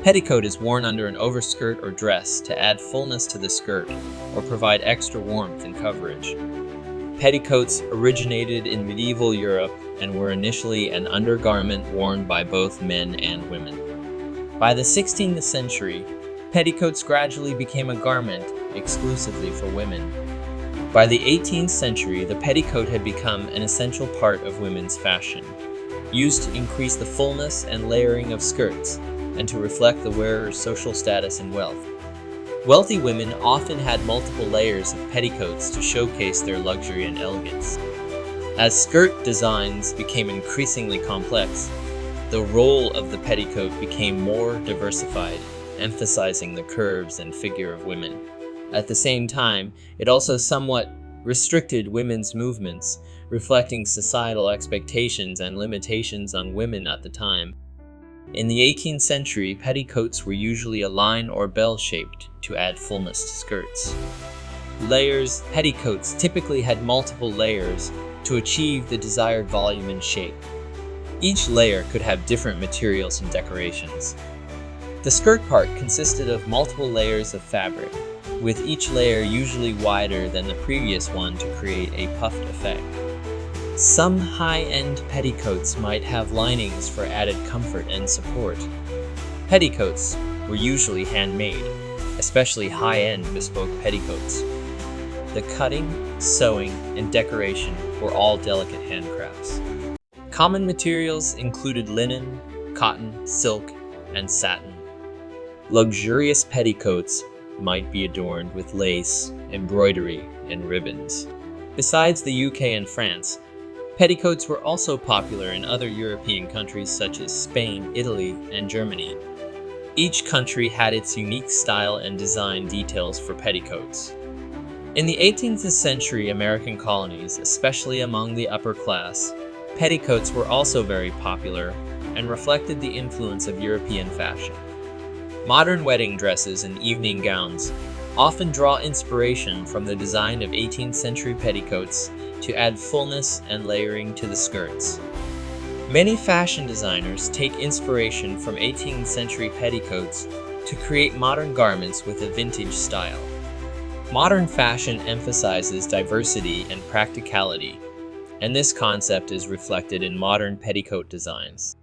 Petticoat is worn under an overskirt or dress to add fullness to the skirt or provide extra warmth and coverage. Petticoats originated in medieval Europe and were initially an undergarment worn by both men and women. By the 16th century, petticoats gradually became a garment exclusively for women. By the 18th century, the petticoat had become an essential part of women's fashion, used to increase the fullness and layering of skirts and to reflect the wearer's social status and wealth. Wealthy women often had multiple layers of petticoats to showcase their luxury and elegance. As skirt designs became increasingly complex, the role of the petticoat became more diversified, emphasizing the curves and figure of women. At the same time, it also somewhat restricted women's movements, reflecting societal expectations and limitations on women at the time. In the 18th century, petticoats were usually a line or bell-shaped to add fullness to skirts. Layers. Petticoats typically had multiple layers to achieve the desired volume and shape. Each layer could have different materials and decorations. The skirt part consisted of multiple layers of fabric, with each layer usually wider than the previous one to create a puffed effect. Some high-end petticoats might have linings for added comfort and support. Petticoats were usually handmade, especially high-end bespoke petticoats. The cutting, sewing, and decoration were all delicate handcrafts. Common materials included linen, cotton, silk, and satin. Luxurious petticoats might be adorned with lace, embroidery, and ribbons. Besides the UK and France, petticoats were also popular in other European countries such as Spain, Italy, and Germany. Each country had its unique style and design details for petticoats. In the 18th century American colonies, especially among the upper class, petticoats were also very popular and reflected the influence of European fashion. Modern wedding dresses and evening gowns often draw inspiration from the design of 18th century petticoats to add fullness and layering to the skirts. Many fashion designers take inspiration from 18th century petticoats to create modern garments with a vintage style. Modern fashion emphasizes diversity and practicality, and this concept is reflected in modern petticoat designs.